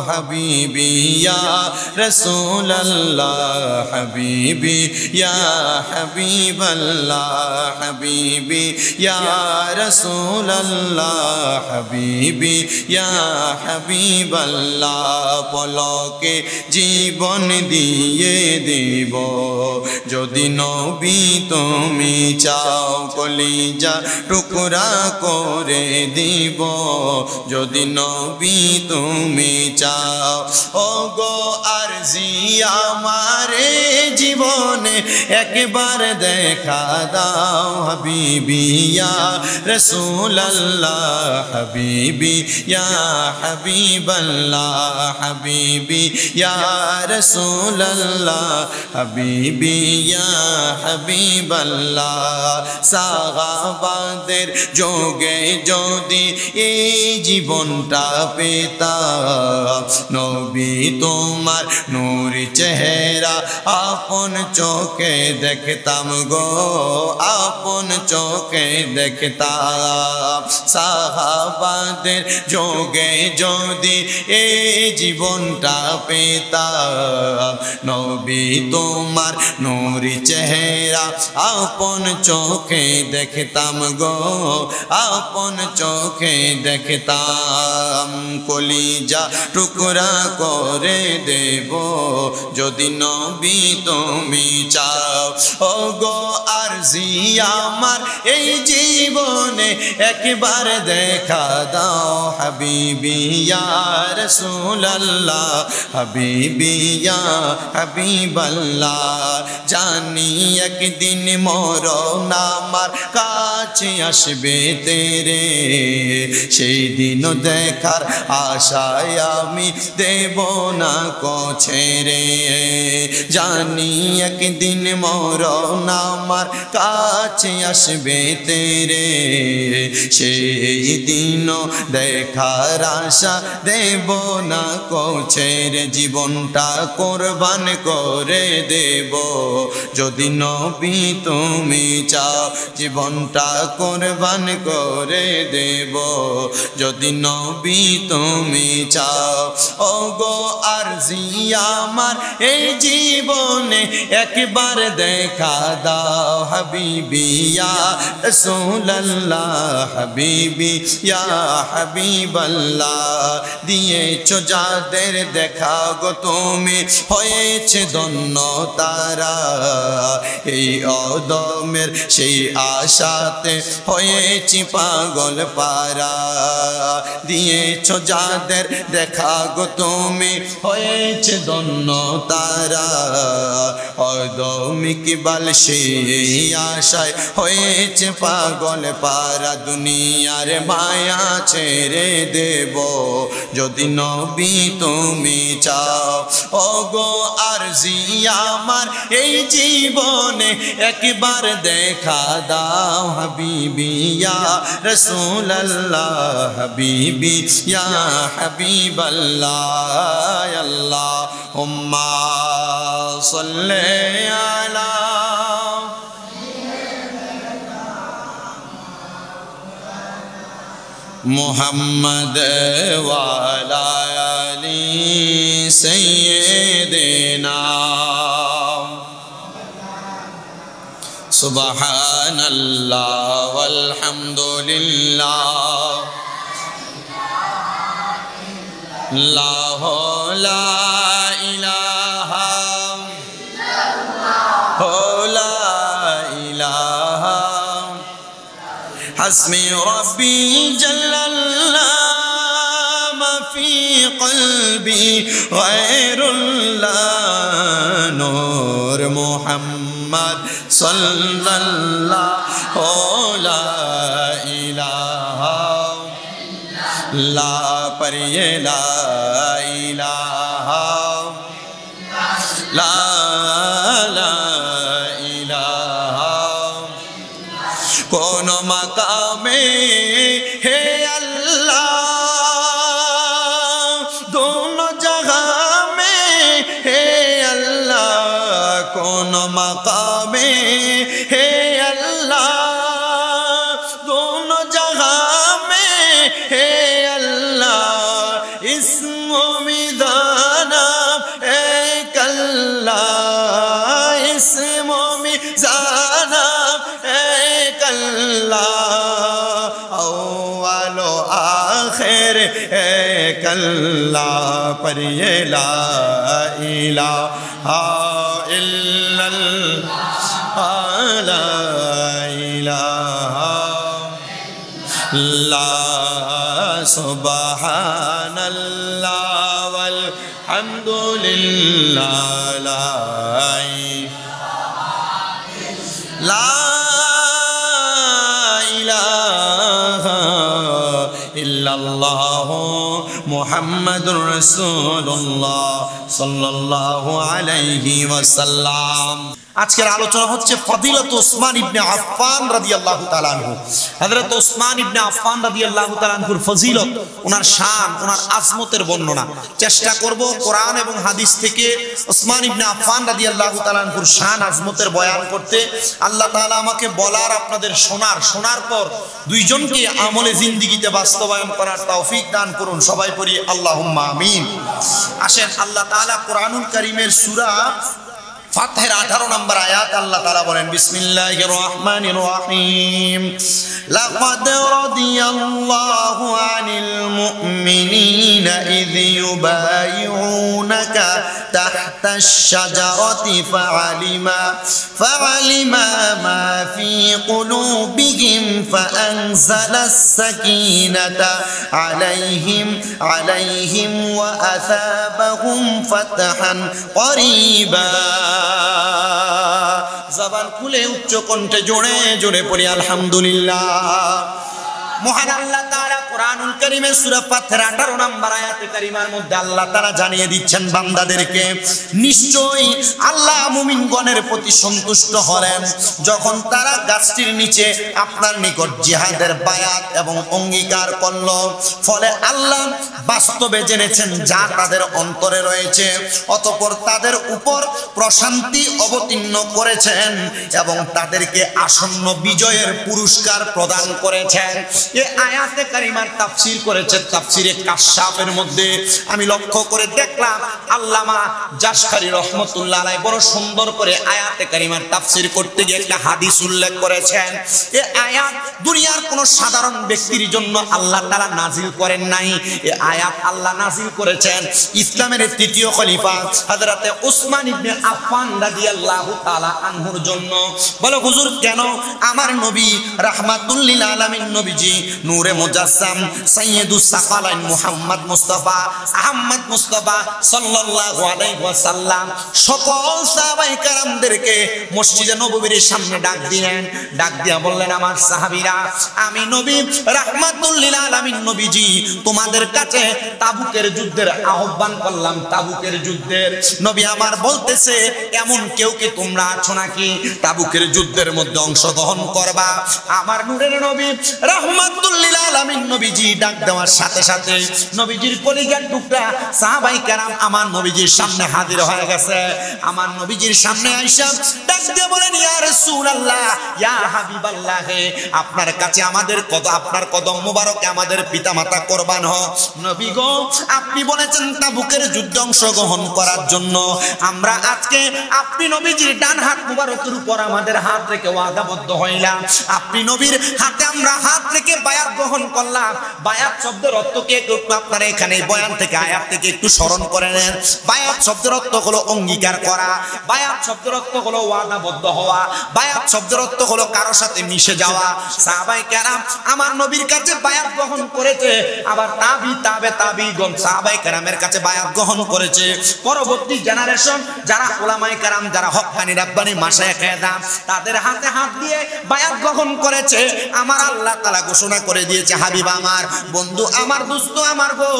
হাবিবি ইয়া রাসূলুল্লাহ হাবিবি ইয়া হাবিবাল্লাহ হাবিবি ইয়া রাসূলুল্লাহ হাবিবি ইয়া হাবিবাল্লাহ পলকে জীবন দিয়ে দেব যদি নবী তুমি চাও কলিজা টুকরা করে দিব যদি নবী তুমি চাও ওগো আরজি আমারে জীবনে একবার দেখা দাও হাবিবি ইয়া রাসূলুল্লাহ হাবিবি ইয়া হাবিবাল্লাহ হাবিবি ইয়া রাসূলুল্লাহ হাবিবি ইয়া হাবিবাল্লাহ সাহাবাদের যোগে যদি এই জীবনটা পেতাম নবী তোমার নূর চেহারা আপন চোখে দেখতাম গো আপন চোখে দেখতাম সাহাবাদের যোগে যদি এই জীবনটা পেতাম নবী তোমার নূর চেহারা আপন চোখে দেখতাম গো আপন চোখে দেখতাম কলিজা টুকরা করে দেব যদি নবী তুমি চাও ওগো আরজি আমার এই জীবনে একবার দেখা দাও হাবিবি ইয়া রাসূলুল্লাহ হাবিবি ইয়া হাবিবাল্লাহ জানি একদিন মরণ আমার কাছে আসবে তেরে সেই দিন দেখার আশায় আমি দেব না ছেড়ে জানি একদিন মরণ আমার কাছে আসবে তেরে সেই দিন দেখার আশা দেব না ছেড়ে জীবনটা কোরবান করে দেব যদি নবী তুমি চাও জীবনটা কোরবান করে দেব যদি নবী তুমি চাও ওগো আরজি আমার এই জীবনে একবার দেখা দাও হাবিবি ইয়া রাসূলুল্লাহ হাবিবি ইয়া হাবিবাল্লাহ দিয়েছো যাদের দেখা গো তুমি হয়েছে ধন্য তারা এই অদমের সেই আশাতে হয়েছি পাগল পারা দিয়েছো যাদের দেখা গো তুমি হয়েছে ধন্য তারা অদমিক বাল সেই আশায় হয়েছে পাগল পারা দুনিয়ার মায়া ছেড়ে দেব যদি নবী তুমি চাও ওগো আরজি আমার এই জীবনে একবার দেখা দাও হাবিবি ইয়া রাসূলুল্লাহ হাবিবি ইয়া হাবিবাল্লাহ আল্লাহুম্মা সাল্লি আলা মুহাম্মদ ওয়া আলা আলি সাইয়্যিদিনা সুবহানাল্লাহ ওয়ালহামদুলিল্লাহ লা ইলাহা ইল্লাল্লাহ হাসবি রব্বি জাল্লাল্লাহ মা ফি কলবি গায়রুল্লাহ নূর মুহাম্মদ সাল্লাল্লাহু লা ইলাহা লা पर ये ला इलाहा ला ला इलाहा कौन मकामे है अल्लाह दोनों जगह में है अल्लाह कौन मकामे है अल्लाह दोनों जगह में है अल्लाह इसमों মিজানাম এক আল্লাহ, ইসম মিজানাম এক আল্লাহ, আউয়াল ও আখির এক আল্লাহ, पर ये ला इलाहा इल्लल्लाह, ला इलाहा इल्लल्लाह, सुबहानल्लाह वल्हम्दुलिल्लाह, ला इलाहा इल्लल्लाह मुहम्मदुर रसूलुल्लाह सल्लल्लाहु अलैहि वसल्लम। আজকের আলোচনা হচ্ছে ফজিলত ওসমান ইবনে আফফান রাদিয়াল্লাহু তাআলা আনহু। হযরত ওসমান ইবনে আফফান রাদিয়াল্লাহু তাআলা আনহুর ফজিলত, ওনার শান, ওনার আজমতের বর্ণনা চেষ্টা করব কোরআন এবং হাদিস থেকে ওসমান ইবনে আফফান রাদিয়াল্লাহু তাআলা আনহুর শান আজমতের বয়ান করতে। আল্লাহ তাআলা আমাকে বলার, আপনাদের শোনার পর দুইজনকে আমলে জিন্দেগিতে বাস্তবায়ন করার তৌফিক দান করুন। সবাই পড়ি আল্লাহুম্মা আমিন। আসেন, আল্লাহ তাআলা কোরআনুল কারীমের সূরা ফাতহের 18 নম্বর আয়াত আল্লাহ তাআলা বলেন, বিসমিল্লাহির রহমানির রহিম, লাকাদ রাদিয়াল্লাহু আনিল মুমিনিনা ইয ইউবাইউনাকা তাহতাশ শাজারাতি ফাআলিমা মা ফি কুলুবিহিম ফাআনজালাস সাকিনাতা আলাইহিম ওয়া আসাবাহুম ফাতহান করিবা। জবান খুলে উচ্চ কণ্ঠে জোরে জোরে পড়ি আলহামদুলিল্লাহ। মহান আল্লাহ তাআলা কোরআনুল কারীমের সূরা ফাতহের 18 নম্বর আয়াতে কারিমার মধ্যে আল্লাহ তাআলা জানিয়ে দিচ্ছেন বান্দাদেরকে, নিশ্চয়ই আল্লাহ মুমিনগণের প্রতি সন্তুষ্ট হলেন যখন তারা গাছটির নিচে আপনার নিকট জিহাদের বায়াত এবং অঙ্গীকার করল। ফলে আল্লাহ বাস্তবে জেনেছেন যা তাদের অন্তরে রয়েছে, অতঃপর তাদের উপর প্রশান্তি অবতীর্ণ করেছেন এবং তাদেরকে আসন্ন বিজয়ের পুরস্কার প্রদান করেছেন। এই আয়াতে কারিমার তাফসীর করেছে তাফসীরে কাশফের মধ্যে আমি লক্ষ্য করে দেখলাম আল্লামা জাশকারী রাহমাতুল্লাহ আলাইহি বড় সুন্দর করে আয়াতে কারিমার তাফসীর করতে গিয়ে একটা হাদিস উল্লেখ করেছেন। এই আয়াত দুনিয়ার কোন সাধারণ ব্যক্তির জন্য আল্লাহ তাআলা নাজিল করেন নাই, এই আয়াত আল্লাহ নাজিল করেছেন ইসলামের তৃতীয় খলিফা হযরতে ওসমান ইবনে আফফান রাদিয়াল্লাহু তাআলা আনহুর জন্য। বলো হুজুর কেন? আমার নবী রাহমাতুল লিল আলামিন নবীজি নূরে মুজাসসাম সাইয়্যিদুস সাকালাইন মুহাম্মদ মুস্তাফা আহমদ মুস্তাফা সাল্লাল্লাহু আলাইহি ওয়াসাল্লাম সকল সাহাবায়ে কেরামদেরকে মসজিদে নববীর সামনে ডাক দিলেন। ডাক দিয়া বললেন, আমার সাহাবীরা, আমি নবী রাহমাতুল লিল আলামিন নবীজি তোমাদের কাছে তাবুকের যুদ্ধের আহ্বান করলাম। তাবুকের যুদ্ধের নবী আমার বলতেছে, এমন কেউ কি তোমরা আছো নাকি তাবুকের যুদ্ধের মধ্যে অংশগ্রহণ করবা? আমার নূরের নবী রাহমাতুল লিল আলামিন নবীজি ডাক দেওয়ার সাথে সাথে নবীজির কলিজার টুকরা সাহাবায়ে কেরাম আমার নবীজির সামনে হাজির হয়ে গেছে। আমার নবীজির সামনে আয়েশা ডাক দিয়ে বলেন, ইয়া রাসূলুল্লাহ, ইয়া হাবিবাল্লাহ, আপনার কাছে আমাদের আপনার কদম মোবারকে আমাদের পিতামাতা কুরবান হোক। নবী গো, আপনি বলেছেন তাবুকের যুদ্ধে অংশগ্রহণ করার জন্য। আমরা আজকে আপনি নবীজির ডান হাত মোবারকের উপর আমাদের হাত রেখে ওয়াদাবদ্ধ হইলাম। আপনি নবীর হাতে আমরা হাত রেখে বায়াত গ্রহণ করলাম। বায়াত শব্দের অর্থ কি একটু আপনারা এখানে বয়ান থেকে আয়াত থেকে একটু স্মরণ করে নেন। বায়াত শব্দের অর্থ হলো অঙ্গীকার করা, বায়াত শব্দের অর্থ হলো ওয়াদাবদ্ধ হওয়া, বায়াত শব্দের অর্থ হলো কারো সাথে মিশে যাওয়া। সাহাবায়ে কেরাম আমার নবীর কাছে বায়াত গ্রহণ করেছে, আবার তাবিগণ সাহাবায়ে কেরামের কাছে বায়াত গ্রহণ করেছে। পরবর্তী জেনারেশন যারা উলামায়ে কেরাম, যারা হক্কানি রাব্বানি মাশায়েখ কেরাম, তাদের হাতে হাত দিয়ে বায়াত গ্রহণ করেছে। আমার আল্লাহ তাআলা ঘোষণা করে দিয়েছে, হাবিব আমার, বন্ধু আমার, দোস্ত আমার গো,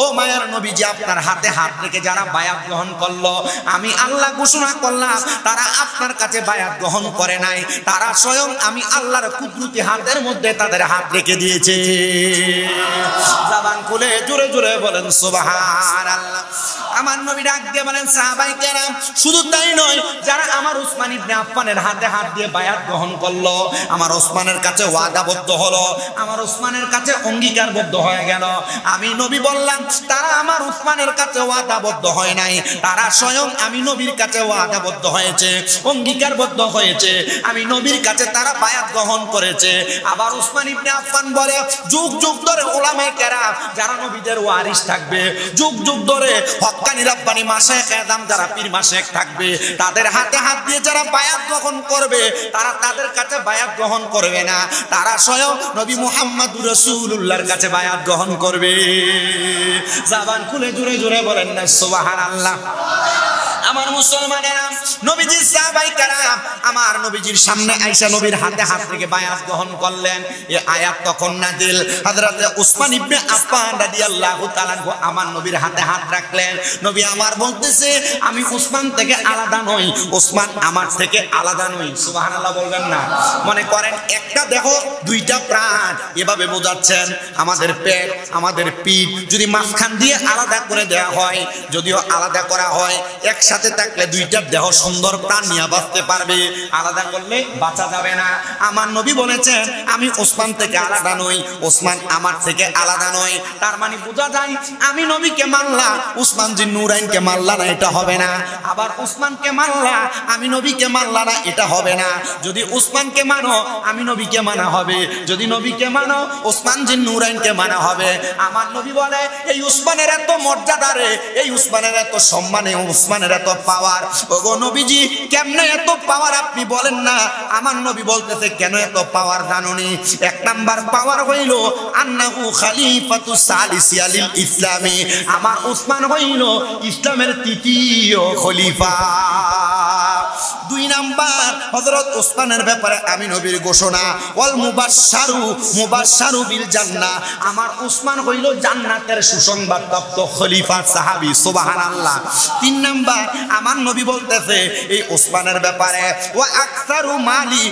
ও মায়ার নবীজি, আপনার হাতে হাত রেখে যারা বায়াত গ্রহণ করলো, আমি আল্লাহ ঘোষণা করলাম তারা আপনার কাছে বায়াত গ্রহণ করে নাই, তারা স্বয়ং আমি আল্লাহর কুদরতি হাতের মধ্যে তাদের হাত রেখে দিয়েছে। জবান খুলে জোরে জোরে বলেন সুবহানাল্লাহ। আমার নবী ডাক দিয়ে বলেন সাহাবায়ে কেরাম শুধু তাই নয়, যারা আমার উসমান ইবনে আফফানের হাতে হাত দিয়ে বায়াত গ্রহণ করলো, আমার ওসমানের কাছে ওয়াদাবদ্ধ হলো, আমার ওসমানের কাছে অঙ্গীকারবদ্ধ হয়ে গেল, আমি নবী বললাম তারা আমার উসমানের কাছে ওয়াদাবদ্ধ হয় নাই, তারা স্বয়ং আমি নবীর কাছে ওয়াদাবদ্ধ হয়েছে, অঙ্গীকারবদ্ধ হয়েছে, আমি নবীর কাছে তারা বায়াত গ্রহণ করেছে। আবার উসমান ইবনে আফফান বলে যুগ যুগ ধরে উলামায়ে কেরাম যারা নবীদের ওয়ারিস থাকবে, যুগ যুগ ধরে হক্কানি রাব্বানি মাশায়েখ আযম যারা পীর মাশায়েখ থাকবে, তাদের হাতে হাত দিয়ে যারা বায়াত গ্রহণ করবে তারা তাদের কাছে বায়াত গ্রহণ করবে না, তারা স্বয়ং নবী মুহাম্মদুর রাসূলুল্লাহর কাছে বায়াত গ্রহণ করবে। জবান খুলে জোরে জোরে বলেন না সুবহানাল্লাহ। আমার মুসলমানেরা, নবীজির সাহাবায়ে কেরাম আমার নবীজির সামনে আয়েশা নবীর হাতে হাত রেখে বায়াত গ্রহণ করলেন। এই আয়াত তখন নাযিল, হযরতে উসমান ইবনে আফফান রাদিয়াল্লাহু তাআলা আমার নবীর হাতে হাত রাখলেন। নবী আমার বলতেছে আমি উসমান থেকে আলাদা নই, উসমান আমার থেকে আলাদা নই। সুবহানাল্লাহ বলবেন না? মনে করেন একটা দেহ দুইটা প্রাণ, এভাবে বোঝাচ্ছেন আমাদের পেট আমাদের পিঠ যদি মাঝখান দিয়ে আলাদা করে দেয়া হয়, যদিও আলাদা করা হয়, একসাথে থাকলে দুইটা দেহ সুন্দর প্রাণ নিয়ে বাঁচতে পারবে, আলাদা করলে বাঁচা যাবে না। আমার নবী বলেছেন আমি ওসমান থেকে আলাদা নই, ওসমান আমার থেকে আলাদা নয়। তার মানে বোঝা যায় আমি নবীকে মানলাম, উসমান জিন নুরাইনকে মানলা না, এটা হবে না। আবার উসমানকে মানলা আমি নবীকে মানলা না, এটা হবে না। যদি উসমানকে মানো আমি নবীকে মানা হবে, যদি নবীকে মানো উসমান জিন নুরাইনকে মানা হবে। আমার নবী বলে এই উসমানের এত মর্যাদা রে, এই উসমানের এত সম্মান, এই উসমানের এত পাওয়ার। ওগো নবীজি কেমনে এত পাওয়ার আপনি বলেন না? আমার নবী বলতেছে কেন এত পাওয়ার জানুনি? এক নাম্বার পাওয়ার হইল আন্নাহু খালিফাতু সালিসি আলিল ইসলামী, আমার উসমান হইল ইসলামের তৃতীয় খলিফা। দুই নাম্বার হযরত ওসমানের ব্যাপারে আমি নবীর ঘোষণা ওয়াল মুবাশশারু বিল জান্নাহ, আমার ওসমান হইল জান্নাতের সুসংবাদপ্রাপ্ত খলিফা সাহাবী। সুবহানাল্লাহ। তিন নাম্বার আমার নবী বলতেছে এই ওসমানের ব্যাপারে ওয়া আকসারু মালি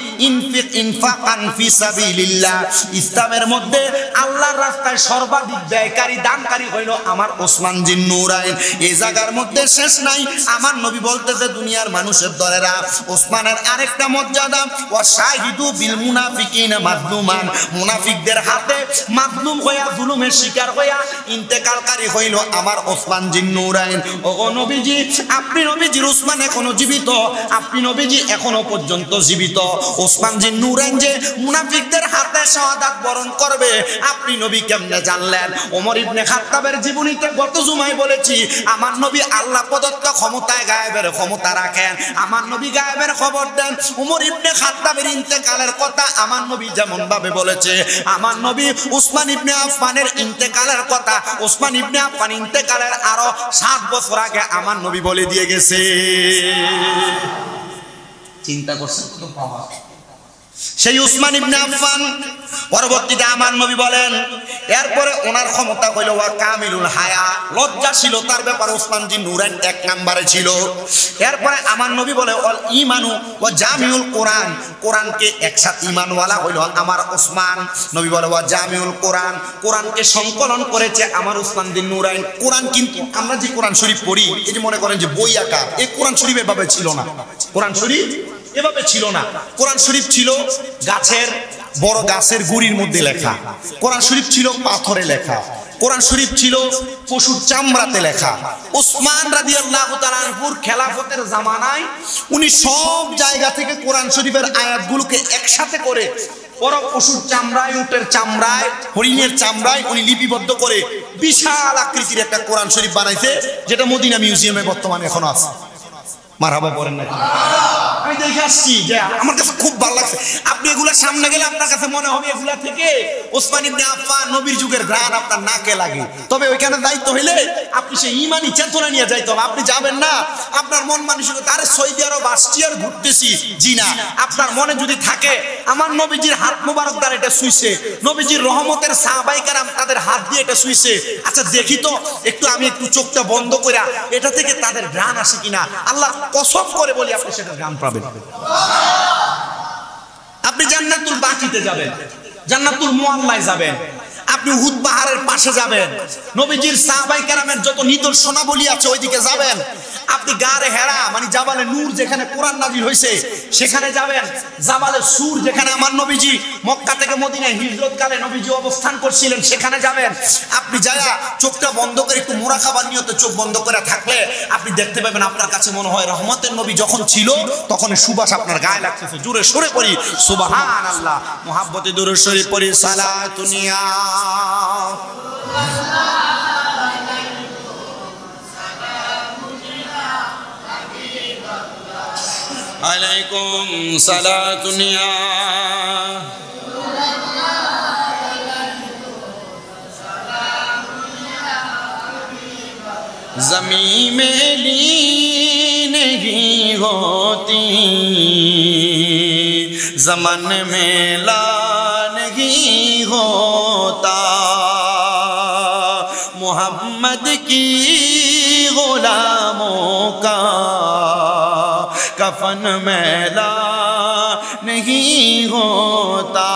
ইনফাকান ফি সাবিলিল্লাহ, ইসলামের মধ্যে আল্লাহর রাস্তায় সর্বাধিক ব্যয়কারী দানকারী হইল আমার ওসমান জিন নুরাইন। এই জায়গার মধ্যে শেষ নাই। আমার নবী বলতেছে দুনিয়ার মানুষের দলেরা ওসমানের আরেকটা মর্যাদা ওয়া শাহিদু বিল মুনাফিকিনা মাজলুমান, মুনাফিকদের হাতে মাজলুম হইয়া জুলুমের শিকার হইয়া ইন্তেকালকারী হইল আমার ওসমান জিন নুরাইন। ওগো নবীজি আপনি নবীজির ওসমান এখনো জীবিত, আপনি নবীজি এখনো পর্যন্ত জীবিত। ওসমান জিন নুরাইন যে মুনাফিকদের হাতে শাহাদাত বরণ করবে আপনি নবী কেমনে জানলেন? ওমর ইবনে খাত্তাবের জীবনীতে গত জুমায় বলেছি আমার নবী আল্লাহ প্রদত্ত ক্ষমতায় গায়েবের ক্ষমতা রাখেন, আমার নবী গায়েবের খবর দেন। ওমর ইবনে খাত্তাবের ইন্তেকালের কথা আমার নবী যেমন ভাবে বলেছে, আমার নবী উসমান ইবনে আফফানের ইন্তেকালের কথা উসমান ইবনে আফফান ইন্তেকালের আরো 7 বছর আগে আমার নবী বলে দিয়ে গেছে। চিন্তা করছেন কত পাওয়ার সেই উসমান ইবনে আফফান। পরবর্তীতে আমার নবী বলেন এরপরে ওনার ক্ষমতা হইল ওয়া কামিলুল হায়া, লজ্জাশীলতার ব্যাপারে ওসমান জিন নুরাইন 1 নম্বরে ছিল। এরপরে আমার নবী বলে ওয়াল ঈমানু ওয়া জামিউল কোরআন, কোরআনকে একসাথে ঈমানওয়ালা হইল আমার ওসমান। নবী বলে ওয়া জামিউল কোরআন, কোরআনকে সংকলন করেছে আমার ওসমান জিন নুরাইন। কোরআন কিন্তু আমরা যে কোরআন শরীফ পড়ি এই যে মনে করেন যে বই আকার, এই কোরআন শরীফ এভাবে ছিল না। কোরআন শরীফ এভাবে ছিল না। কোরআন শরীফ ছিল গাছের বড় গাছের গুড়ির মধ্যে লেখা, কোরআন শরীফ ছিল পাথরে লেখা, কোরআন শরীফ ছিল পশুর চামড়াতে লেখা। ওসমান রাদিয়াল্লাহু তাআলা আনহুর খেলাফতের জামানায় উনি সব জায়গা থেকে কোরআন শরীফের আয়াতগুলোকে একসাথে করে বড় পশুর চামড়ায়, উটের চামড়ায়, হরিণের চামড়ায় উনি লিপিবদ্ধ করে বিশাল আকৃতির একটা কোরআন শরীফ বানাইছে, যেটা মদিনা মিউজিয়ামে বর্তমানে এখনো আছে। মারহাবা বলেন না? আমি দেখে আসছি যে আমার কাছে খুব ভালো লাগছে। আপনি এগুলা সামনে গেলে আপনার কাছে মনে হবে এগুলা থেকে ওসমান ইবনে আফফান নবীর যুগের ঘ্রাণ আপনার নাকে লাগে। তবে ওইখানে দায়িত্ব হইলে আপনি সেই ঈমানি চেতনা নিয়ে যাইতে হবে। আপনি যাবেন না আপনার মন মানসিকতা আরে সৌদি আরব আসছি আর ঘুরতেছি, জি না। আপনার মনে যদি থাকে আমার নবীজির হাত মোবারক দ্বারা এটা শুইছে, নবীজির রহমতের সাহাবায়ে কেরাম তাদের হাত দিয়ে এটা শুইছে, আচ্ছা দেখি তো একটু, আমি একটু চোখটা বন্ধ করে এটা থেকে তাদের ঘ্রাণ আসে কিনা, আল্লাহ কসম করে বলি আপনি সেটা ঘ্রাণ পাবেন। আপনি জান্নাতুল বাকিতে যাবেন, জান্নাতুল মুআল্লায় যাবেন, আপনি উহুদ পাহাড়ের পাশে যাবেন, নবীজির সাহাবায়ে কেরামের যত নিদর্শনাবলী আছে ওইদিকে যাবেন। আপনি গারে হেরা মানে জাবালে নূর যেখানে কোরআন নাজিল হয়েছে সেখানে যাবেন। জাবালে সুর যেখানে আমার নবীজি মক্কা থেকে মদিনায় হিজরতকালে নবীজি অবস্থান করছিলেন সেখানে যাবেন। আপনি যায়া চোখটা বন্ধ করে একটু মুরাকাবার নিয়তে চোখ বন্ধ করে থাকলে আপনি দেখতে পাবেন আপনার কাছে মনে হয় রহমতের নবী যখন ছিল তখন সুবাস আপনার গায়ে লাগতেছে। জোরে সরে পড়ি সুবহানাল্লাহ, মুহাব্বতে দুরূদ শরীফ পড়ি সালাতুনিয়া। আলাইকুম সালাতুনিয়া। ज़मीं में ली नहीं होती, ज़मान में ला नहीं होता, मोहम्मद की गुलामों का कफन मैला नहीं होता।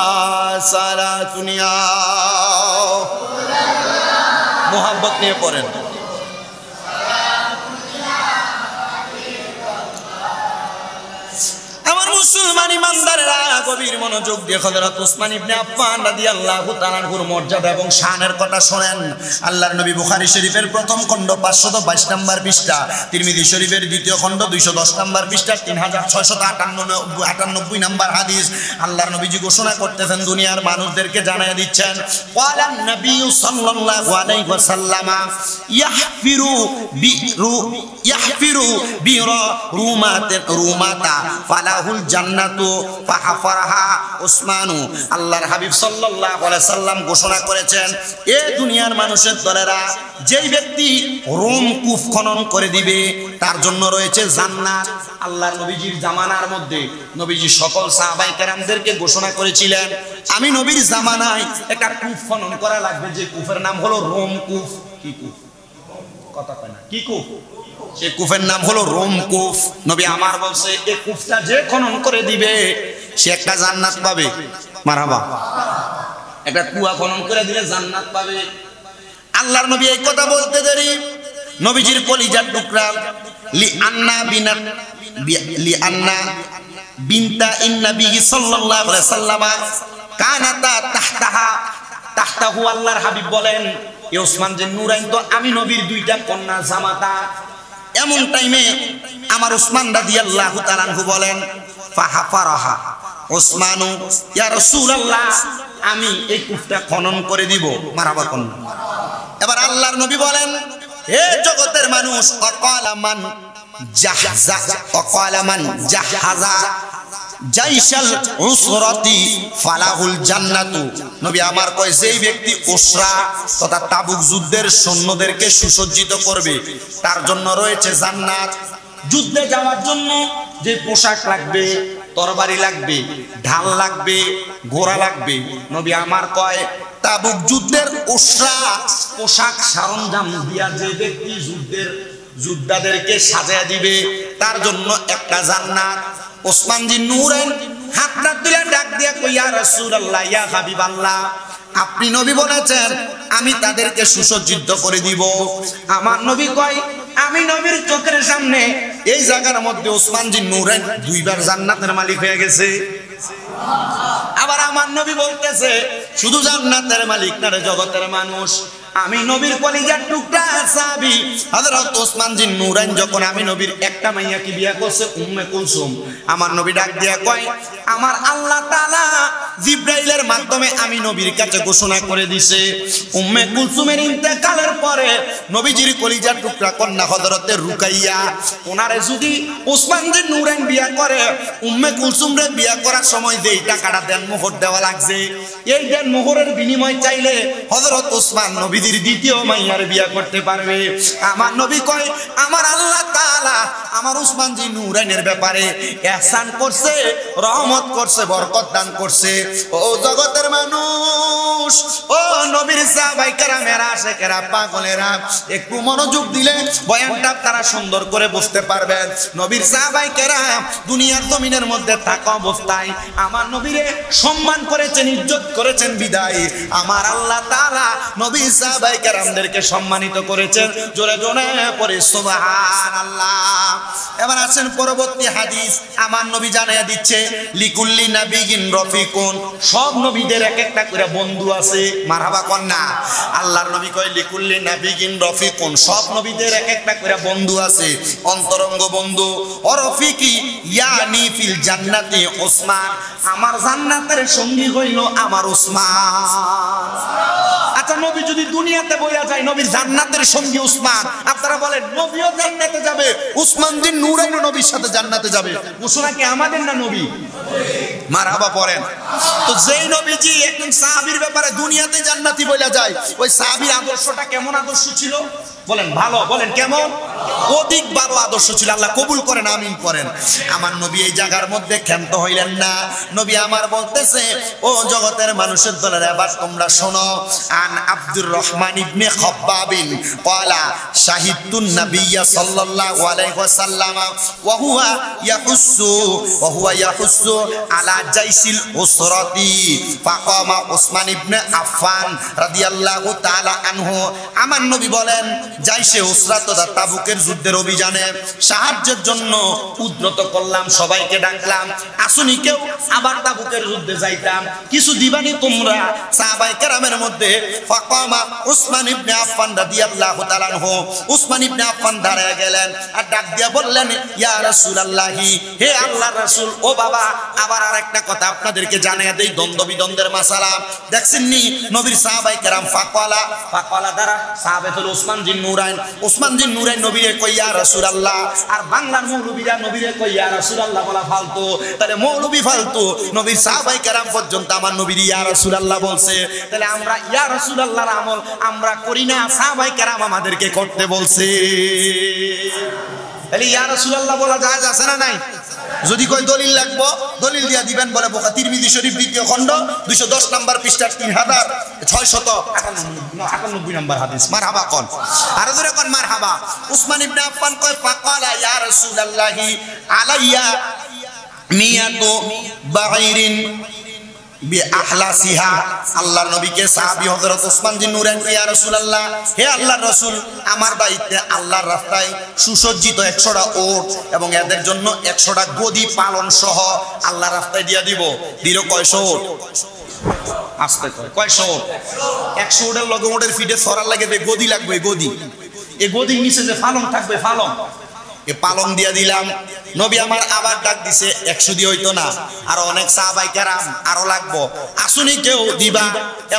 सारा दुनिया मोहब्बत নিয়ে পড়েন। মুসলমান ইমানদাররা গভীর মনোযোগ দিয়ে হযরত ওসমান ইবনে আফফান রাদিয়াল্লাহু তাআলা আনহুর মর্যাদা এবং শানের কথা শুনেন। আল্লাহর নবী বুখারী শরীফের প্রথম খণ্ড 522 নম্বর পৃষ্ঠা, তিরমিজি শরীফের দ্বিতীয় খণ্ড 210 নম্বর পৃষ্ঠা 3698 নম্বর হাদিস। আল্লাহর নবীজি ঘোষণা করতেছেন, দুনিয়ার মানুষদেরকে জানিয়ে দিচ্ছেন, ক্বালান নবী সাল্লাল্লাহু আলাইহি ওয়াসাল্লাম ইয়াহফিরু বিরা রুমাতা ফালাহুল জান্নাতু ফাহাফারাহা উসমানু। আল্লাহর হাবিব সাল্লাল্লাহু আলাইহি সাল্লাম ঘোষণা করেছেন, এ দুনিয়ার মানুষের দলেরা যেই ব্যক্তি রোম কূপ খনন করে দিবে তার জন্য রয়েছে জান্নাত। আল্লাহর নবীজির জামানার মধ্যে নবীজি সকল সাহাবায়ে কেরামদেরকে ঘোষণা করেছিলেন, আমি নবীর জামানায় একটা কূপ খনন করা লাগবে, যে কূপের নাম হলো রোম কূপ। কি কূপ? কথা কয় না, কি কূপ? সে কূপের নাম হলো রোম কূপ। নবী আমার বলছে, এই কূপটা যে খনন করে দিবে সে একটা জান্নাত পাবে। মারহাবা। একটা কুয়া খনন করে দিলে জান্নাত পাবে। আল্লাহর নবী এই কথা বলতে দেরি নবীজির কলিজার টুকরা লিআন্না বিনতা ইন্নবী সাল্লাল্লাহু আলাইহি সাল্লাম কানাতা তাহতাহু। আল্লাহর হাবিব বলেন, এই ওসমান যে নূরাইন তো আমি নবীর দুইটা কন্যা জামাতা। এমন টাইমে আমার ওসমান রাদিয়াল্লাহু তাআলা আনহু বলেন, ফাহাফারাহা ওসমানু ইয়া রাসূলুল্লাহ, আমি এই কূপটা খনন করে দিব। মারহাবা কোন। এবার আল্লাহর নবী বলেন, হে জগতের মানুষ, অকালা মান জাহাজা জাইশাল উসরাতি ফালাহুল জান্নাতু। নবী আমার কয়, যেই ব্যক্তি উসরা তথা তাবুক যুদ্ধের সৈন্যদেরকে সুসজ্জিত করবে তার জন্য রয়েছে জান্নাত। যুদ্ধে যাওয়ার জন্য যে পোশাক লাগবে, তরবারি লাগবে, ঢাল লাগবে, ঘোড়া লাগবে, নবী আমার কয় তাবুক যুদ্ধের উসরা পোশাক সরঞ্জাম দিয়া যে ব্যক্তি যোদ্ধাদেরকে সাজায়া দিবে তার জন্য একটা জান্নাত। ওসমান জি নূরাইন হাতটা তুলে ডাক দিয়া কই, ইয়া রাসূলুল্লাহ, ইয়া হাবিবাল্লাহ, আপনি নবী বলেছেন আমি তাদেরকে সুসজ্জিত করে দিব। আমার নবী কয়, আমি নবীর চোখের সামনে এই জায়গার মধ্যে ওসমান জি নূরাইন দুইবার জান্নাতের মালিক হয়ে গেছে। আবার আমার নবী বলতেছে, শুধু জান্নাতের মালিক না রে জগতের মানুষ, আমি নবীর কলিজার টুকরা সাহাবী হযরত ওসমান জিন নূরাইন যখন আমি নবীর একটা মাইয়াকে বিয়ে করছে, উম্মে কুলসুম, আমার নবী ডাক দিয়া কয়, আমার আল্লাহ তাআলা জিবরাইলের মাধ্যমে আমি নবীর কাছে ঘোষণা করে দিয়েছে, উম্মে কুলসুমের ইন্তেকালের পরে নবীজির কলিজার টুকরা কন্যা হযরতে রুকাইয়া, ওনারে যদি ওসমান জিন নূরাইন বিয়ে করে, উম্মে কুলসুমরে বিয়ে করার সময় যেই টাকাটা দেন মোহর দেওয়া লাগছে, এই দেন মোহরের বিনিময় চাইলে হযরত ওসমান নবী দ্বিতীয় মাইয়ার বিয়া করতে পারবে। আমার নবী কয়, আমার আল্লাহ তাআলা আমার ওসমান জি নূরাইনের ব্যাপারে ইহসান করছে, রহমত করছে, বরকত দান করছে। ও জগতের মানুষ, মানুষ, ও নবীর সাহাবায়ে কেরামেরা, আশিকেরা, পাগলেরা, একটু মনোযোগ দিলে বয়ানটা তারা সুন্দর করে বুঝতে পারবেন। নবীর সাহাবায়ে কেরাম দুনিয়ার জমিনের মধ্যে থাকা অবস্থায় আমার নবীরে সম্মান করেছেন, ইজ্জত করেছেন বিদায় আমার আল্লাহ তাআলা নবীর সাহাবায়ে কেরামদেরকে সম্মানিত করেছেন। জোরে জোরে পড়ে সুবহানাল্লাহ। এবার আসেন পরবর্তী হাদিস, আমার নবী জানাইয়া দিচ্ছে লিকুল্লি নাবিয়িন রফিকুন, সব নবীদের এক একটা করে বন্ধু আছে। মারহাবা কন্যা। আল্লাহর নবী কয় লিকুল্লি নাবিয়িন রফিকুন, সব নবীদের এক একটা করে বন্ধু আছে, অন্তরঙ্গ বন্ধু। ও রফিকি ইয়ানি ফিল জান্নাতি উসমান, আমার জান্নাতের সঙ্গী হইল আমার উসমান। আচ্ছা, নবী যদি দুনিয়াতে বইয়া যায় নবীর জান্নাতের সঙ্গী উসমান, আপনারা বলেন নবীও জান্নাতে যাবে, উসমান বিন নুরাইন নবীর সাথে জান্নাতে যাবে, ঘোষণা কি আমাদের না নবী? মারহাবা পড়েন। তো যেই নবীজি একজন সাহাবীর ব্যাপারে দুনিয়াতে জান্নাতি বইলা যায়, ওই সাহাবীর আদর্শটা কেমন আদর্শ ছিল বলেন? ভালো। বলেন কেমন? অধিক ভালো আদর্শ ছিল। আল্লাহ কবুল করেন, আমিন করেন। আমার নবী এই জায়গার মধ্যে ক্ষান্ত হইলেন না। নবী আমার বলতেছে, ও জগতের মানুষের দলের, এবার তোমরা শোনো। আন আব্দুর রহমান ইবনে খাব্বাবিন ক্বালা শাহিদতুন নাবিয়্যা সাল্লাল্লাহু আলাইহি ওয়াসাল্লাম ওয়া হুয়া ইয়াহুসসু আলা জাইসিল উসরাতি ফাকামা উসমান ইবনে আফফান রাদিয়াল্লাহু তাআলা আনহু। আমার নবী বলেন, জাইসে উসরাত ও তাবুকের যুদ্ধের অভিযানে সাহায্যের জন্য উদ্যত করলাম, সবাইকে ডাকলাম, আসুনি কেউ আবার তাবুকের যুদ্ধে যাইতাম, কিছু দিবানি তোমরা? সাহাবায়ে কেরামের মধ্যে ফাকামা উসমান ইবনে আফফান রাদিয়াল্লাহু তাআলা আনহু, উসমান ইবনে আফফান দাঁড়ায় গেলেন আর ডাক দিয়া বললেন, ইয়া রাসূলুল্লাহি, হে আল্লাহর রাসূল। ও বাবা, আবার আরেকটা কথা আপনাদেরকে জানিয়ে দেই, দ্বন্দ্ব বিদ্বন্দ্বের মাসালা দেখছেন নি? নবীর সাহাবায়ে কেরাম ফাকালা দ্বারা সাহাবে হলো উসমান জিন নুরাইন, উসমান জিন নুরাইন নবীরে কই ইয়া রাসূলুল্লাহ, আর বাংলার মৌলবীরা নবীরে কই ইয়া রাসূলুল্লাহ বলা ফালতু। তাহলে মৌলবী ফালতু, নবীর সাহাবায়ে কেরাম পর্যন্ত আমার নবীর ইয়া রাসূলুল্লাহ বলছে, তাহলে আমরা ইয়া রাসূলুল্লাহর আমল আমরা করি না, সাহাবায়ে কেরাম আমাদেরকে করতে বলছে। তাহলে ইয়া রাসূলুল্লাহ বলা যায় আছে না নাই? যদি কই দলিল লাগবো, দলিল দিয়া দিবেন। বলে তিরমিজি শরীফ 2য় খণ্ড 210 নম্বর পৃষ্ঠা 3698 নম্বর হাদিস। মারহাবা কোন, আর জোরে কোন মারহাবা। উসমান ইবনে আফফান কয় ফাকালা ইয়া রাসূলুল্লাহি আলাইয়া মিয়াতু বাঈরিন বিআহলাসিহা। আল্লাহর নবীকে সাহাবী হযরত উসমান জিন নুরাইন, ইয়া রাসূলুল্লাহ, হে আল্লাহর রাসূল, আমার বাড়িতে আল্লাহর রাস্তায় সুসজ্জিত 100টা ওট এবং এদের জন্য 100টা গদি পালন সহ আল্লাহর রাস্তায় দিয়া দিব। দিল কয়শো ওট? আস্তে কয় কয়শো ওট? 100 ওটের লগে ওটের ফিডে সরার লাগে যে গদি লাগবে, গদি, এই গদির নিচে যে পালং থাকবে, পালং, এ পালং দিয়া দিলাম। নবী আমার আবার ডাক দিছে, 100 দিয়ে হইতো না, আর অনেক সাহাবায়ে কেরাম আরো লাগবো, আসুনি কেউ দিবা?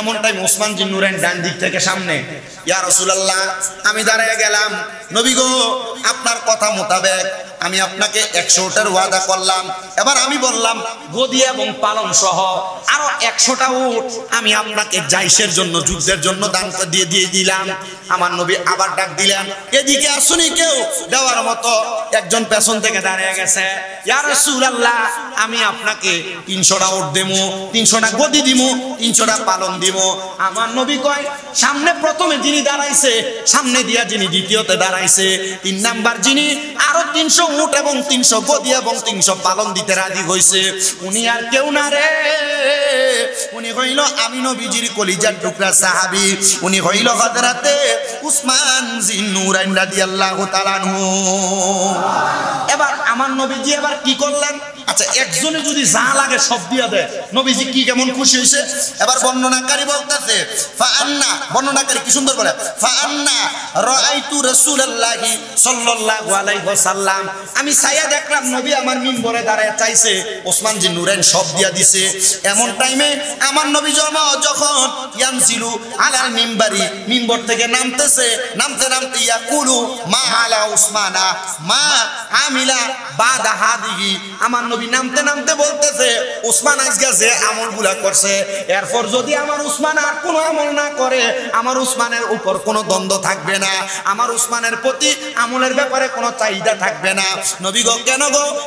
এমন টাইম উসমান জিন নুরাইন ডান দিক থেকে সামনে, ইয়া রাসূলুল্লাহ, আমি দাঁড়ায় গেলাম, নবী গো, আপনার কথা মোতাবেক আমি আপনাকে 100 ওটের ওয়াদা করলাম। এবার আমি বললাম গদি এবং পালন সহ আরো 100টা উট আমি আপনাকে জাইশের জন্য, যুদ্ধের জন্য দান দিয়ে দিলাম। আমার নবী আবার ডাক দিলেন, এদিকে আসুনি কেউ? দেওয়ার মতো একজন পেছন থেকে দাঁড়িয়ে গেছে, ইয়া রাসূলুল্লাহ, আমি আপনাকে 300টা উট দেবো, 300টা গদি দিব, 300টা পালন দিব। আমার নবী কয়, সামনে প্রথমে যিনি দাঁড়াইছে, সামনে দিয়া যিনি দ্বিতীয়তে দাঁড়াইছে, 3 নাম্বার যিনি আরো 300 উট এবং 300 গদি এবং 300 পালন দিতে রাজি হইছে, উনি আর কেউ না রে, উনি হইল আমি নবীজির কলিজার টুকরা সাহাবী, উনি হইল হযরতে উসমান জিন নুরাইন রাদিয়াল্লাহু তাআলা আনহু। এবার আমার নবীজি এবার কি করলেন? আচ্ছা, একজনে যদি যা লাগে সব দিয়া দেয়, নবীজি কি কেমন খুশি হইছে? এবার বর্ণনাকারী বলতেছে, ফাআন্না, বর্ণনাকারী কি সুন্দর বলে, ফাআন্না রাআইতু রাসূলুল্লাহি সাল্লাল্লাহু আলাইহি ওয়াসাল্লাম, আমি ছায়া দেখলাম নবী আমার মিম্বরে দাঁড়ায় চাইছে, ওসমান জিন নুরাইন সব দিয়া দিছে। এমন টাইমে আমার নবী যখন ইয়ানজিলু আলাল মিম্বারি, মিম্বর থেকে নামতেছে, নামতে নামতে ইয়াকুলু মা আলা উসমানা মা আমিলা বাদা হাদিহি, আমার নবী নামতে নামতে বলতেছে উসমান আজকে যে আমলগুলা করছে এরপর যদি আমার উসমান আর কোনো আমল না করে আমার উসমানের উপর কোনো দ্বন্দ্ব থাকবে না, আমার উসমানের প্রতি আমলের ব্যাপারে কোনো চাহিদা থাকবে না। নবী গো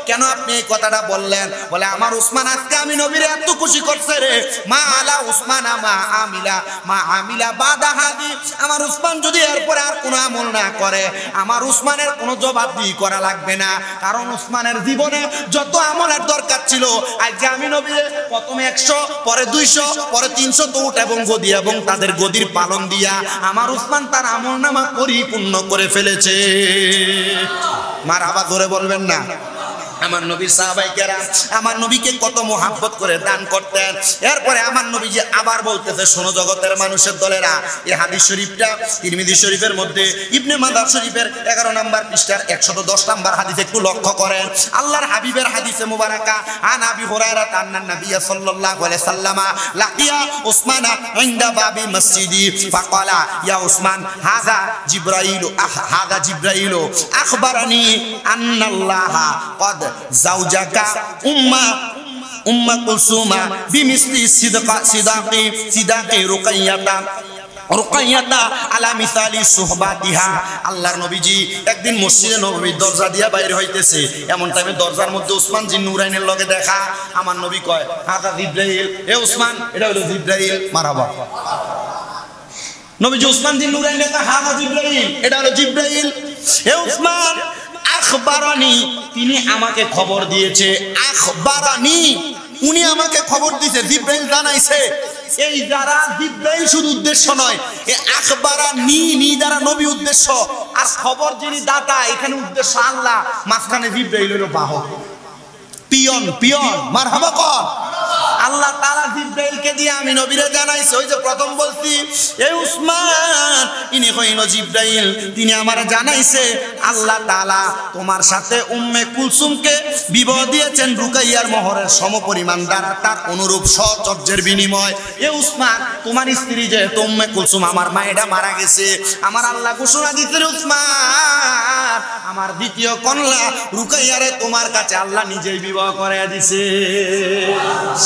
কেন আপনি এই কথাটা বললেন? বলে আমার উসমান আজকে আমি নবীর এত খুশি করছে রে, মা আলা উসমানা মা আমিলা বাদা হাদি, আমার উসমান যদি এরপরে আর কোনো আমল না করে আমার উসমানের কোনো জবাবদিহি করা লাগবে না, কারণ উসমানের জীবনে যত আমলের দরকার ছিল আজকে আমি নবী প্রথমে 100 পরে 200 পরে 300 তো উঠ এবং গদি এবং তাদের গদির পালন দিয়া আমার উসমান তার আমলনামা পরিপূর্ণ করে ফেলেছে। মারহাবা ধরে বলবেন না? আমার নবীর সাহাবায়ে কেরাম আমার নবীকে কত মোহাব্বত করে দান করতেন। এরপরে আমার নবী যে আবার বলতেছে, শোনো জগতের মানুষের দলেরা, এই হাদিস শরীফটা তিরমিজি শরীফের মধ্যে ইবনে মাজাহ শরীফের 11 নম্বর পৃষ্ঠার 110 নম্বর হাদিস একটু লক্ষ্য করেন। আল্লাহর হাবিবের হাদিসে মুবারাকা, আন আবি হুরায়রা আন্না নবী সাল্লাল্লাহু আলাইহি সাল্লামা লাকিয়া উসমানা ইনদা বাবি মসজিদি ফাকালা ইয়া উসমান হাযা জিবরাইল আখবারানি আন্নাল্লাহা ক্বাদ জাওজাকা উম্মা কুলসুমা বিমিসলি সিদাকি রুকাইয়াতা আলা মিসালি সুহবাতিহা। আল্লাহর নবীজি একদিন মসজিদে নববীর দরজা দিয়া বাইরে হইতেছে, এমন টাইমে দরজার মধ্যে উসমান জিন নুরাইনের লগে দেখা। আমার নবী কয় হাযা জিবরাইল, এ উসমান এটা হলো জিবরাইল। মারহাবা। নবীজি উসমান জিন নুরাইনের কয় হাযা জিবরাইল, এটা হলো জিবরাইল। হে উসমান আখবারানি, তিনি আমাকে খবর দিয়েছে। আখবারানি, উনি আমাকে খবর দিয়েছে, জিবরাইল জানাইছে। এই যারা জিবরাইল শুধু উদ্দেশ্য নয়, এই আখবারানি নি যারা নবী উদ্দেশ্য, আর খবর যিনি দাতা এখানে উদ্দেশ্য আল্লাহ, মাঝখানে জিবরাইল হলো বাহক, পিয়ন। মারহাবা কর। আল্লাহ তাআলা জিবরাইলকে দিয়ে আমি নবীরে জানাইছে। ওই যে প্রথম বলছি এই উসমান ইনি হইল জিবরাইল, তিনি আমারে জানাইছে আল্লাহ তাআলা তোমার সাথে উম্মে কুলসুমকে বিবাহ দিয়েছেন রুকাইয়ার মোহরের সমপরিমাণ দ্বারা, তার অনুরূপ সচর্যের বিনিময়। এ উসমান তোমার স্ত্রী যে উম্মে কুলসুম আমার মায়েরা মারা গেছে, আমার আল্লাহ ঘোষণা দিতেন উসমান আমার দ্বিতীয় কন্যা রুকাইয়ারে তোমার কাছে আল্লাহ নিজেই বিবাহ করে দিছে।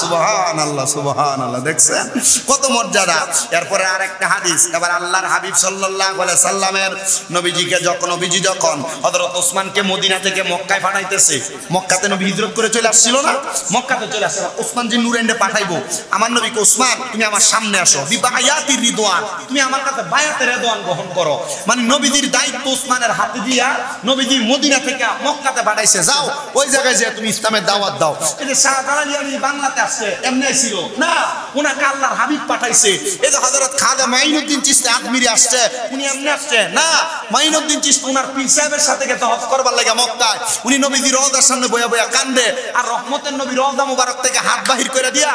সুবহানাল্লাহ সুবহানাল্লাহ, দেখছেন কত মর্যাদা। এরপরে আরেকটা হাদিস, এবার আল্লাহর হাবিব সাল্লাল্লাহু আলাইহি সাল্লামের নবীজি যখন হযরত ওসমানকে মদিনা থেকে মক্কায় পাঠাইতেছে, মক্কাতে নবী হিজরত করে চলে আসছিল না, মক্কাতে চলে আসছে, ওসমান যে নুরাইনকে পাঠাইবো, আমার নবীকে ওসমান তুমি আমার সামনে আসো, বিবায়াতির রিদওয়ান, তুমি আমার কাছে বায়াতের রিদওয়ান গ্রহণ করো। মানে নবীজির দায়িত্ব ওসমানের হাতে দিয়া নবীজি মদিনা থেকে মক্কাতে পাঠাইছে, যাও ওই জায়গায় যে তুমি ইসলামের দাওয়াত দাও। এই যে শাহজালালি বাংলাতে আসছে এমনি ছিল না, উনাকে আল্লাহর হাবিব পাঠাইছে। এই যে হযরত খাজা মাইনুদ্দিন চিশতি আজমিরি আসছে, উনি এমনি আসছে না, মাইনুদ্দিন চিশতি উনার পীর সাহেবের সাথে গেছে হজ করবার লাগে মক্কায়, উনি নবীজির রওজার সামনে বয়া বয়া কান্দে, আর রহমতের নবী রওজা মুবারক থেকে হাত বাহির করে দিয়া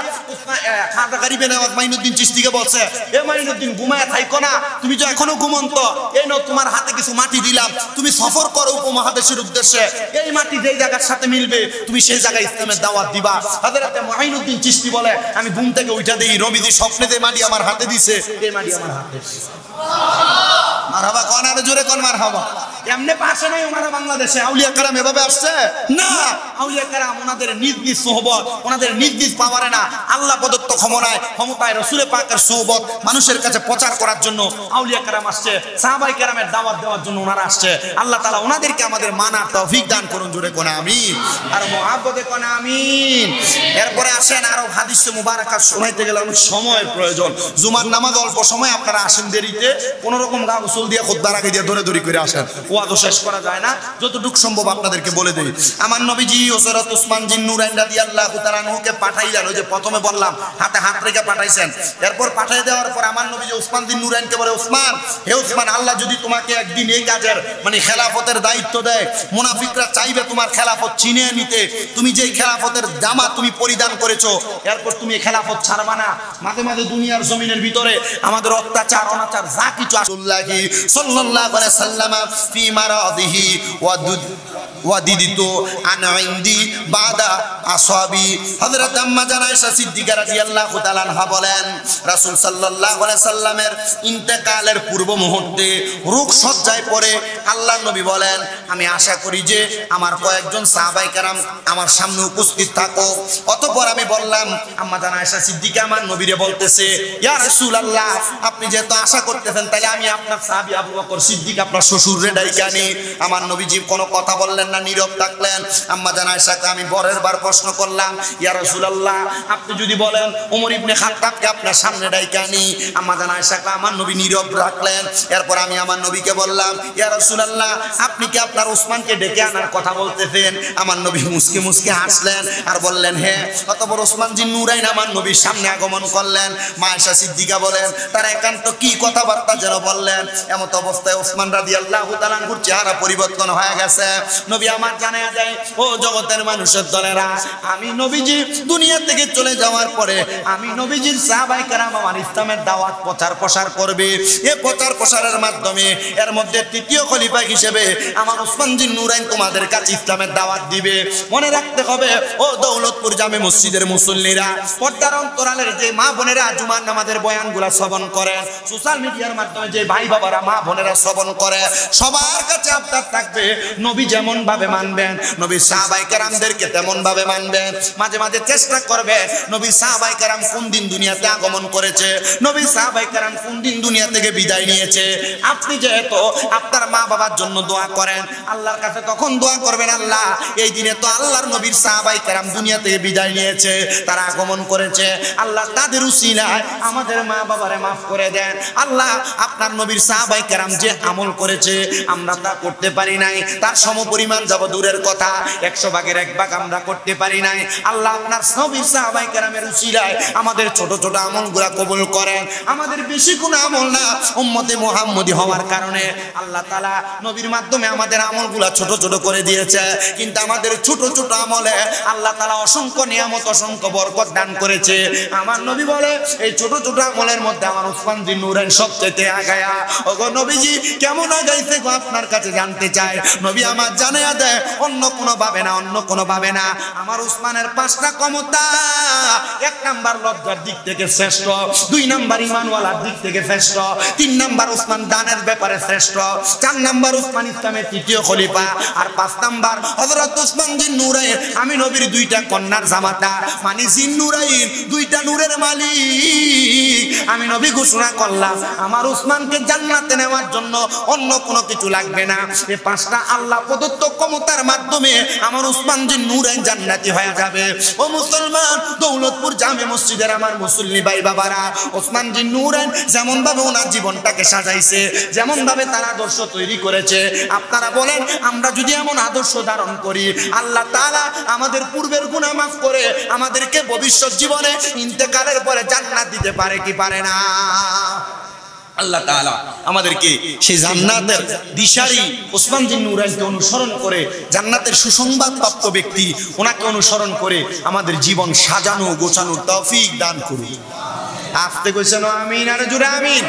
খাজা গরিবে নওয়াজ মাইনুদ্দিন চিশতিকে বলছে, এ মাইনুদ্দিন ঘুমায় থাইকো না, তুমি তো এখনো ঘুমন্ত, এই নাও তোমার হাতে কিছু মাটি দিলাম, তুমি সফর করো উপমহাদেশের উদ্দেশ্যে, এই মাটি যেই জায়গার সাথে মিলবে তুমি সেই জায়গায় ইসলামের দাওয়াত দিবা। হযরত মাইনুদ্দিন চিশতি বলে আমি ঘুম থেকে উঠা দেই, নবীজি স্বপ্নে যে মাটি আমার হাতে দিছে, এই মাটি আমার হাতে। মারহাবা কোন, আর জোরে কোন মারহাবা। এমনি পাশে নাই ওনারা বাংলাদেশে, আউলিয়া কেরাম এভাবে আসছে না, আউলিয়া কেরাম ওনাদের নিজ নিজ সোহবত, ওনাদের নিজ নিজ পাওয়ারে না, আল্লাহ প্রদত্ত ক্ষমতায় রাসূল পাকের সোহবত মানুষের কাছে প্রচার করার জন্য আউলিয়া কেরাম আসছে, সাহাবায়ে কেরামের দাওয়াত দেওয়ার জন্য ওনারা আসছে। আল্লাহ তাআলা ওনাদেরকে আমাদের মানার তৌফিক দান করুন, জোরে কোন আমিন, আর মুহাব্বতে কোন আমিন। এরপরে আসেন আরো হাদিস মুবারাকা শোনাইতে গেলে অনেক সময়ের প্রয়োজন, জুমার নামাজ অল্প সময়, আপনারা আসেন দেরিতে, কোন রকম গা গোসল দিয়ে খুতবা রাখি দিয়ে দৌড়ে করে আসেন, ওয়াজও শেষ করা যায় না, যতটুকু সম্ভব আপনাদেরকে বলে দেই। আমার নবীজি হযরত ওসমান জিন নুরাইন রাদিয়াল্লাহু তাআলা আনহুকে পাঠাইলেন, ওই যে প্রথমে বললাম হাতে হাত রেখে পাঠাইছেন, এরপর পাঠিয়ে দেওয়ার পর আমার নবীজি ওসমান জিন নুরাইনকে বলে, ওসমান হে ওসমান, আল্লাহ যদি তোমাকে একদিন এই কাজের মানে খেলাফতের দায়িত্ব দেয়, মুনাফিকরা চাইবে তোমার খেলাফত ছিনিয়ে নিতে, তুমি যেই খেলাফতের জামা তুমি পরিধান করেছো, এরপর তুমি এই খেলাফত ছাড়বা না। মাঝে মাঝে দুনিয়ার জমিনের ভিতরে আমাদের অত্যাচার অনাচার যা কিছু রাসূলুল্লাহি সাল্লাল্লাহু আলাইহি সাল্লাম ফি মারাদিহি ওয়া ওয়াদিদিতু আন ইনদি বাদা আসহাবি। হযরত আম্মা জান আয়েশা সিদ্দিকা রাদিয়াল্লাহু তাআলা আনহা বলেন, রাসূল সাল্লাল্লাহু আলাইহি সাল্লামের ইন্তেকালের পূর্ব মুহূর্তে রোগ সজ্জায় পড়ে আল্লাহর নবী বলেন, আমি আশা করি যে আমার কয়েকজন সাহাবায়ে কেরাম আমার সামনে উপস্থিত থাকো। অতঃপর আমি বললাম, আম্মা জান আয়েশা সিদ্দিকা আমার নবীরে বলতেছে, ইয়া রাসূলুল্লাহ, আপনি যেহেতু আশা করতেছেন তাহলে আমি আপনার সাহাবী আবু বকর সিদ্দিক আপনার শ্বশুররে ডাইকা আনি। আমার নবীজি কোনো কথা বললেন না, নীরব থাকলেন। আম্মা জান আয়েশাকে আমি পরের বার প্রশ্ন করলাম, ইয়া রাসূলুল্লাহ, আপনি যদি বলেন ওমর ইবনে খাত্তাবকে আপনার সামনে ডাইকা আনি। আম্মা জান আয়েশাকে আমার নবী নীরব রাখলেন। এরপর আমি আমার নবীকে বললাম, ইয়া রাসূলুল্লাহ, আপনি কি আপনার ওসমানকে ডেকে আনার কথা বলতেছেন? আমার নবী মুস্কি মুস্কি হাসলেন আর বললেন, হ্যাঁ। অতঃপর ওসমান জিন নুরাইন আমার নবীর সামনে আগমন করলেন। মা আয়েশা সিদ্দিকা বলেন, তারা একান্ত কি কথাবার্তা যেন বললেন। এমত অবস্থায় ওসমান রাদিয়াল্লাহু তাআলা আনহুর চেহারা পরিবর্তন হয়ে গেছে। নবী আমার জানা যায়, ও জগতের মানুষের দলেরা, আমি নবীজি দুনিয়া থেকে চলে যাওয়ার পরে আমি নবীজির সাহাবায়ে কেরাম আমার ইসলামের দাওয়াত প্রচার প্রসার করবে। এই প্রচার প্রসারের মাধ্যমে এর মধ্যে তৃতীয় খলিফা হিসেবে আমার ওসমান জিন নুরাইন তোমাদের কাছে ইসলামের দাওয়াত দিবে। মনে রাখতে হবে, ও দৌলতপুর জামে মসজিদের মুসল্লিরা, পর্দার অন্তরালের যে মা বোনেরা জুমার নামাজের বয়ানগুলা শ্রবণ করেন, সোশ্যাল মিডিয়ার মাধ্যমে যে ভাই বাবারা মা বোনেরা শ্রবণ করে, সবার কাছে আবদার থাকবে, নবী যেমন ভাবে মানবেন, নবী সাহাবায়ে কেরামদেরকে তেমন ভাবে মানবেন। মাঝে মাঝে চেষ্টা করবে, নবী সাহাবায়ে কেরাম কোন দিন দুনিয়াতে আগমন করেছে, নবী সাহাবায়ে কেরাম কোন দিন দুনিয়া থেকে বিদায় নিয়েছে। আপনি যেহেতু আপনার মা বাবার জন্য দোয়া করেন, আল্লাহর কাছে তখন দোয়া করবেন, আল্লাহ এই দিনে তো আল্লাহর নবীর সাহাবায়ে কেরাম দুনিয়া থেকে বিদায় নিয়েছে, তারা আগমন করেছে, আল্লাহ তাদের উসিলায় আমাদের মা বাবারে মাফ করে দেন। আল্লাহ আপনার নবীর সাহাবায়ে কেরাম যে আমল করেছে আমরা তা করতে পারি নাই, তার সমপরিমাণ যাব দূরের কথা, 100 ভাগের 1 ভাগ আমরা করতে পারি নাই। আল্লাহ আপনার নবীর সাহাবায়ে কেরামের উসিলায় আমাদের ছোট ছোট আমলগুলা কবুল করেন। আমাদের বেশি কোনো আমল না, উম্মতে মুহাম্মদী হওয়ার কারণে আল্লাহ তাআলা নবীর মাধ্যমে আমাদের আমলগুলা ছোট ছোট করে দিয়েছে। কিন্তু আমাদের ছোট ছোট আমলে আল্লাহ তাআলা অসংখ্য নিয়ামত, অসংখ্য বরকত দান করেছে। আমার নবী বলে, এই ছোট ছোট আমলের মধ্যে আমার ওসমান জিন নুরাইন সবচেয়ে আগায়া। ওগো নবীজি, কেমন আগাইছে গো আপনার কাছে জানতে চাই। নবী আমার জানায়া দেয়, অন্য কোনো ভাবে না, অন্য কোনো ভাবে না। আমার ওসমানের 5টা ক্ষমতা, 1 নাম্বার লজ্জার দিক থেকে শ্রেষ্ঠ, 2 নাম্বার ঈমানওয়ালার দিক থেকে শ্রেষ্ঠ, 3 নাম্বার ওসমান দানের ব্যাপারে শ্রেষ্ঠ, 4 নাম্বার ওসমান ইসলামের 3য় খলিফা, আর 5 নাম্বার হযরত ওসমান জিন নুরাইন, আমি নবীর 2টা কন্যার জামাতা, মানে জিন নুরাইন 2টা নূরের মালিক। আমি নবী ঘোষণা করলাম, আমার ওসমানকে জান্নাতে নেওয়ার জন্য অন্য কোনো কিছু লাগবে না। এই 5টা আল্লাহ প্রদত্ত ক্ষমতার মাধ্যমে আমার ওসমান জিন নুরাইন জান্নাতি হয়ে যাবে। ও মুসলমান, দৌলতপুর জামে মসজিদের আমার মুসল্লি ভাই বাবারা, ওসমান জিন নুরাইন যেমন ভাবে ওনার জীবনটাকে সাজাইছে, যেমন ভাবে তার আদর্শ তৈরি করেছে, আপনারা বলেন আমরা যদি এমন আদর্শ ধারণ করি, আল্লাহ তাআলা আমাদের পূর্বের গুনাহ মাফ করে আমাদেরকে ভবিষ্যৎ জীবনে ইন্তেকালের পরে জান্নাত দিতে পারে কি পারে না? আল্লাহ তাআলা আমাদেরকে সেই জান্নাতের দিশারি ওসমান জিন নুরাইনকে অনুসরণ করে, জান্নাতের সুসংবাদ প্রাপ্ত ব্যক্তি ওনাকে অনুসরণ করে আমাদের জীবন সাজানো গোছানোর তৌফিক দান করুন। আস্তে কইছেন আমিন, আর জোরে আমিন।